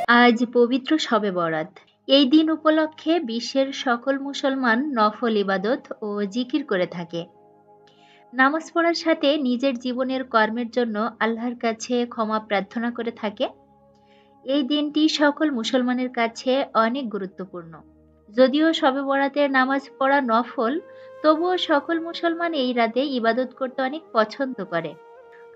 আজ পবিত্র শবে বরাত। এই দিন উপলক্ষে বিশ্বের সকল মুসলমান নফল ইবাদত ও জিকির করে থাকে। নামাজ পড়ার সাথে নিজের জীবনের কর্মের জন্য আল্লাহর কাছে ক্ষমা প্রার্থনা করে থাকে। এই দিনটি সকল মুসলমানের কাছে অনেক গুরুত্বপূর্ণ। যদিও শবে বরাতের নামাজ পড়া নফল, তবুও সকল মুসলমান এই রাতে ইবাদত করতে অনেক পছন্দ করে।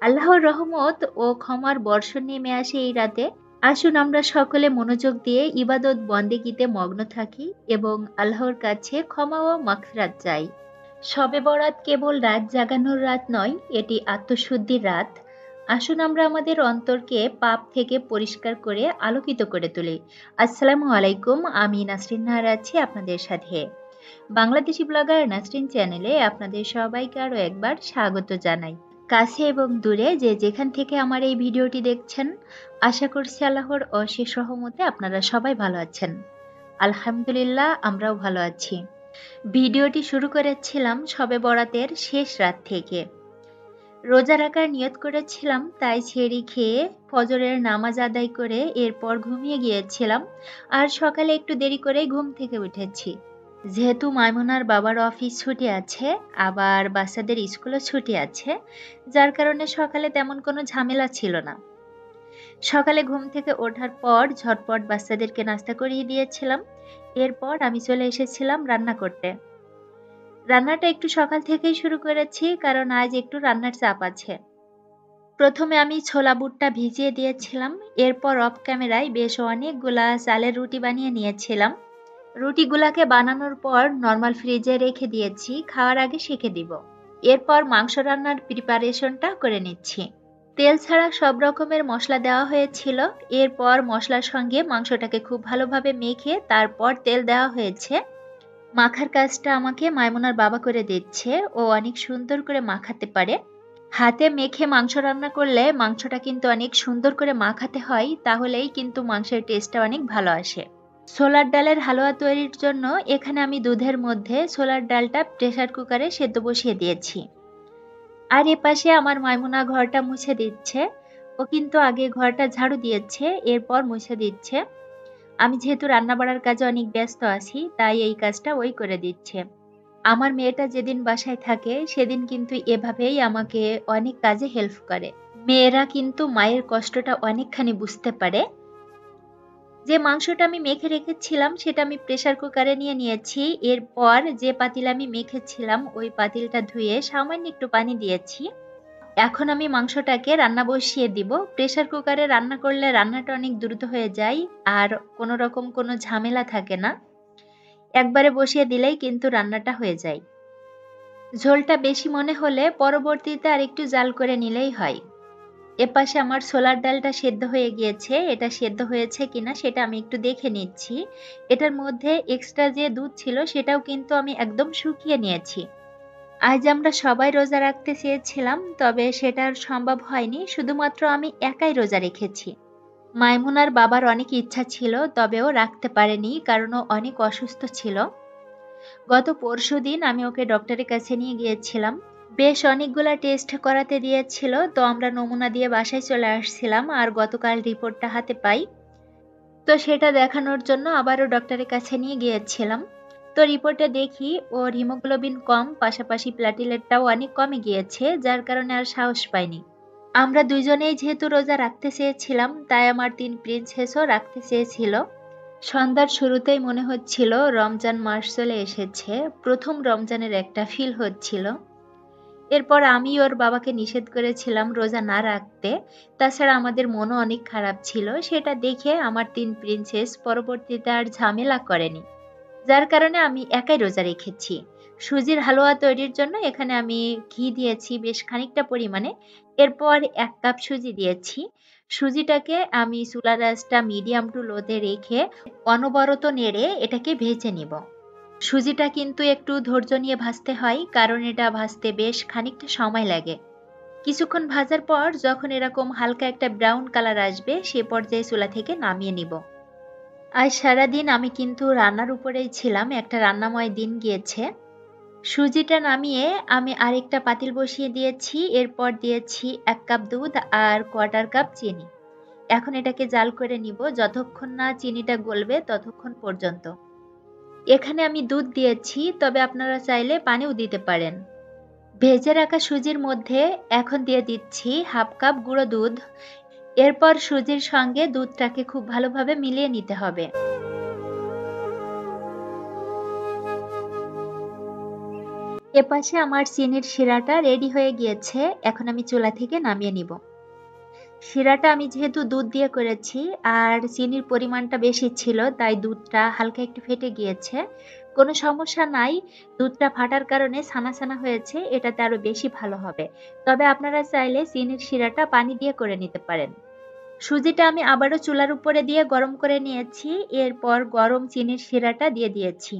আল্লাহর রহমত ও ক্ষমার বর্ষণ নেমে আসে এই রাতে। আসুন আমরা সকলে মনোযোগ দিয়ে ইবাদত বন্দেগীতে মগ্ন থাকি এবং আল্লাহর কাছে ক্ষমা ও মাগফিরাত চাই। শবে বরাত কেবল রাত জাগানোর রাত নয়, এটি আত্মশুদ্ধির রাত। আসুন আমরা আমাদের অন্তরকে পাপ থেকে পরিষ্কার করে আলোকিত করে তুলি। আসসালামু আলাইকুম, আমি নাসরিন নাহার আছি আপনাদের সাথে। বাংলাদেশি ব্লগার নাসরিন চ্যানেলে আপনাদের সবাইকে আরও একবার স্বাগত জানাই। কাছে এবং দূরে যে যেখান থেকে আমার এই ভিডিওটি দেখছেন, আশা করছি আল্লাহর অশেষ রহমতে আপনারা সবাই ভালো আছেন। আলহামদুলিল্লাহ, আমরাও ভালো আছি। ভিডিওটি শুরু করেছিলাম শবে বরাতের শেষ রাত থেকে। রোজা রাখার নিয়ত করেছিলাম, তাই ছেড়ি খেয়ে ফজরের নামাজ আদায় করে এরপর ঘুমিয়ে গিয়েছিলাম। আর সকালে একটু দেরি করে ঘুম থেকে উঠেছি। যেহেতু মাইমুনার বাবার অফিস ছুটি আছে, আবার বাচ্চাদের স্কুলও ছুটি আছে, যার কারণে সকালে তেমন কোনো ঝামেলা ছিল না। সকালে ঘুম থেকে ওঠার পর ঝটপট বাচ্চাদেরকে নাস্তা করিয়ে দিয়েছিলাম। এরপর আমি চলে এসেছিলাম রান্না করতে। রান্নাটা একটু সকাল থেকেই শুরু করেছি, কারণ আজ একটু রান্নার চাপ আছে। প্রথমে আমি ছোলা বুটটা ভিজিয়ে দিয়েছিলাম, এরপর অফ ক্যামেরায় বেশ অনেকগুলা চালের রুটি বানিয়ে নিয়েছিলাম। রুটিগুলাকে বানানোর পর নর্মাল ফ্রিজে রেখে দিয়েছি, খাওয়ার আগে সেঁকে দিব। এরপর মাংস রান্নার প্রিপারেশনটা করে নিচ্ছি। তেল ছাড়া সব রকমের মশলা দেওয়া হয়েছিল। এরপর মশলার সঙ্গে মাংসটাকে খুব ভালোভাবে মেখে তারপর তেল দেওয়া হয়েছে। মাখার কাজটা আমাকে মাইমুনার বাবা করে দিচ্ছে। ও অনেক সুন্দর করে মাখাতে পারে। হাতে মেখে মাংস রান্না করলে মাংসটা কিন্তু অনেক সুন্দর করে মাখাতে হয়, তাহলেই কিন্তু মাংসের টেস্টটা অনেক ভালো আসে। ছোলার ডালের হালুয়া তৈরির জন্য এখানে আমি দুধের মধ্যে ছোলার ডালটা প্রেসার কুকারে সেদ্ধ বসিয়ে দিয়েছি। আর এপাশে আমার মাইমুনা ঘরটা মুছে দিচ্ছে। ও কিন্তু আগে ঘরটা ঝাড়ু দিয়েছে, এরপর মুছে দিচ্ছে। আমি যেহেতু রান্না বাড়ার কাজে অনেক ব্যস্ত আছি, তাই এই কাজটা ওই করে দিচ্ছে। আমার মেয়েটা যেদিন বাসায় থাকে সেদিন কিন্তু এভাবেই আমাকে অনেক কাজে হেল্প করে। মেয়েরা কিন্তু মায়ের কষ্টটা অনেকখানি বুঝতে পারে। যে মাংসটা আমি মেখে রেখেছিলাম সেটা আমি প্রেসার কুকারে নিয়ে নিয়েছি। এরপর যে পাতিল আমি মেখেছিলাম ওই পাতিলটা ধুয়ে সামান্য একটু পানি দিয়েছি। এখন আমি মাংসটাকে রান্না বসিয়ে দিব। প্রেসার কুকারে রান্না করলে রান্নাটা অনেক দ্রুত হয়ে যায়, আর কোনো রকম কোনো ঝামেলা থাকে না। একবারে বসিয়ে দিলেই কিন্তু রান্নাটা হয়ে যায়। ঝোলটা বেশি মনে হলে পরবর্তীতে আর একটু জাল করে নিলেই হয়। এপাশে আমার ছোলার ডালটা সেদ্ধ হয়ে গিয়েছে। এটা সেদ্ধ হয়েছে কিনা সেটা আমি একটু দেখে নিচ্ছি। এটার মধ্যে এক্সট্রা যে দুধ ছিল সেটাও কিন্তু আমি একদম শুকিয়ে নিয়েছি। আজ আমরা সবাই রোজা রাখতে চেয়েছিলাম, তবে সেটা আর সম্ভব হয়নি। শুধুমাত্র আমি একাই রোজা রেখেছি। মাইমুনার বাবার অনেক ইচ্ছা ছিল, তবেও রাখতে পারেনি, কারণ ও অনেক অসুস্থ ছিল। গত পরশুদিন আমি ওকে ডক্টরের কাছে নিয়ে গিয়েছিলাম। বেশ অনেকগুলা টেস্ট করাতে দিয়েছিল, তো আমরা নমুনা দিয়ে বাসায় চলে আসছিলাম। আর গতকাল রিপোর্টটা হাতে পাই, তো সেটা দেখানোর জন্য আবারও ডক্টরের কাছে নিয়ে গিয়েছিলাম। তো রিপোর্টে দেখি ওর হিমোগ্লোবিন কম, পাশাপাশি প্ল্যাটিলেটটাও অনেক কমে গিয়েছে, যার কারণে আর সাহস পাইনি। আমরা দুজনেই যেহেতু রোজা রাখতে চেয়েছিলাম, তাই আমার 3 প্রিন্সেসও রাখতে চেয়েছিল। সন্ধ্যার শুরুতেই মনে হচ্ছিল রমজান মাস চলে এসেছে। প্রথম রমজানের একটা ফিল হচ্ছিল। এরপর আমি ওর বাবাকে নিষেধ করেছিলাম রোজা না রাখতে। তাছাড়া আমাদের মনও অনেক খারাপ ছিল। সেটা দেখে আমার 3 প্রিন্সেস পরবর্তীতে আর ঝামেলা করেনি, যার কারণে আমি একাই রোজা রেখেছি। সুজির হালুয়া তৈরির জন্য এখানে আমি ঘি দিয়েছি বেশ খানিকটা পরিমাণে। এরপর 1 কাপ সুজি দিয়েছি। সুজিটাকে আমি চুলার আঁচটা মিডিয়াম টু লোতে রেখে অনবরত নেড়ে এটাকে ভেজে নিব। সুজিটা কিন্তু একটু ধৈর্য নিয়ে ভাজতে হয়, কারণ এটা ভাজতে বেশ খানিকটা সময় লাগে। কিছুক্ষণ ভাজার পর যখন এরকম হালকা একটা ব্রাউন কালার আসবে, সে পর্যায়ে চুলা থেকে নামিয়ে নিব। আজ সারাদিন আমি কিন্তু রান্নার উপরেই ছিলাম। একটা রান্নাময় দিন গিয়েছে। সুজিটা নামিয়ে আমি আরেকটা পাতিল বসিয়ে দিয়েছি। এরপর দিয়েছি 1 কাপ দুধ আর 1/4 কাপ চিনি। এখন এটাকে জাল করে নিব যতক্ষণ না চিনিটা গলবে ততক্ষণ পর্যন্ত। এখানে আমি দুধ দিয়েছি, তবে আপনারা চাইলে পানিও দিতে পারেন। ভেজে রাখা সুজির মধ্যে এখন দিয়ে দিচ্ছি 1/2 কাপ গুঁড়ো দুধ। এরপর সুজির সঙ্গে দুধটাকে খুব ভালোভাবে মিলিয়ে নিতে হবে। এপাশে আমার চিনির শিরাটা রেডি হয়ে গিয়েছে। এখন আমি চুলা থেকে নামিয়ে নিব। শিরাটা আমি যেহেতু দুধ দিয়ে করেছি আর চিনির পরিমাণটা বেশি ছিল, তাই দুধটা হালকা একটু ফেটে গিয়েছে। কোনো সমস্যা নাই, দুধটা ফাটার কারণে ছানা ছানা হয়েছে, এটাতে আরো বেশি ভালো হবে। তবে আপনারা চাইলে চিনির শিরাটা পানি দিয়ে করে নিতে পারেন। সুজিটা আমি আবারও চুলার উপরে দিয়ে গরম করে নিয়েছি। এরপর গরম চিনির শিরাটা দিয়ে দিয়েছি।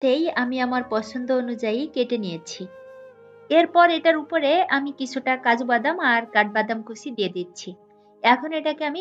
তেই আমি আমার পছন্দ অনুযায়ী কেটে নিয়েছি। এরপর এটার উপরে আমি কিছুটা কাজু বাদাম আর কাঠবাদাম কুচি দিয়ে দিচ্ছি। এখন এটাকে আমি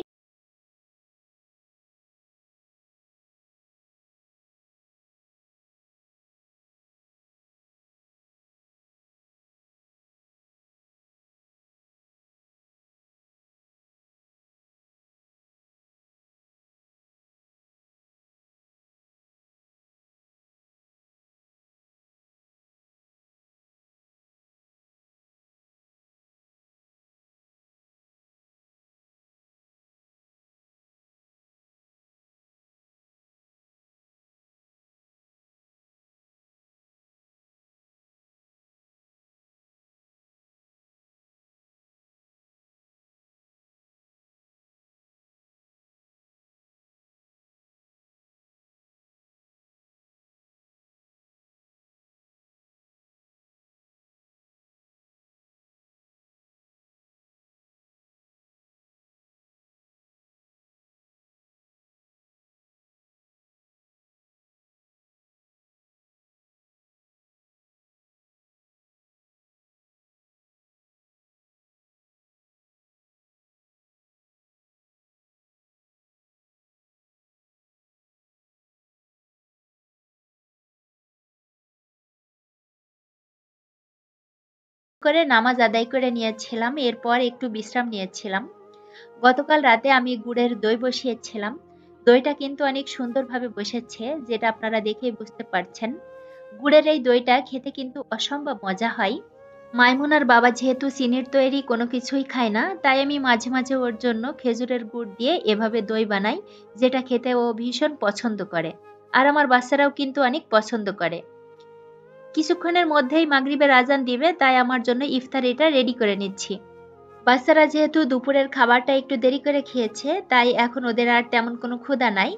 করে নামাজ আদায় করে নিয়েছিলাম, এরপর একটু বিশ্রাম নিয়েছিলাম। গতকাল রাতে আমি গুড়ের দই বসিয়েছিলাম। দইটা কিন্তু অনেক সুন্দরভাবে বসেছে, যেটা আপনারা দেখেই বুঝতে পারছেন। গুড়ের এই দইটা খেতে কিন্তু অসম্ভব মজা হয়। মাইমুনার বাবা যেহেতু চিনির তৈরি কোনো কিছুই খায় না, তাই আমি মাঝে মাঝে ওর জন্য খেজুরের গুড় দিয়ে এভাবে দই বানাই, যেটা খেতে ও ভীষণ পছন্দ করে। আর আমার বাচ্চারাও কিন্তু অনেক পছন্দ করে। কিছুক্ষণের মধ্যেই মাগরিবের আজান দিবে, তাই আমার জন্য ইফতারিটা রেডি করে নিচ্ছি। বাচ্চারা যেহেতু দুপুরের খাবারটা একটু দেরি করে খেয়েছে, তাই এখন ওদের আর তেমন কোনো ক্ষুধা নাই,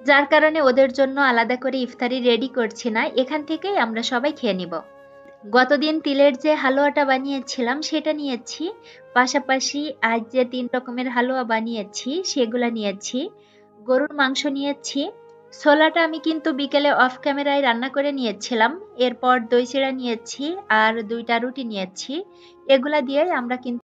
যার কারণে ওদের জন্য আলাদা করে ইফতারি রেডি করছি না, এখান থেকেই আমরা সবাই খেয়ে নিব। গতদিন তিলের যে হালুয়াটা বানিয়েছিলাম সেটা নিয়েছি, পাশাপাশি আজ যে 3 রকমের হালুয়া বানিয়েছি সেগুলা নিয়েছি। গরুর মাংস নিয়েছি। ছোলাটা আমি কিন্তু বিকেলে অফ ক্যামেরায় রান্না করে নিয়েছিলাম। এরপর দই চিড়া নিয়েছি আর 2টা রুটি নিয়েছি। এগুলা দিয়েই আমরা কিন্তু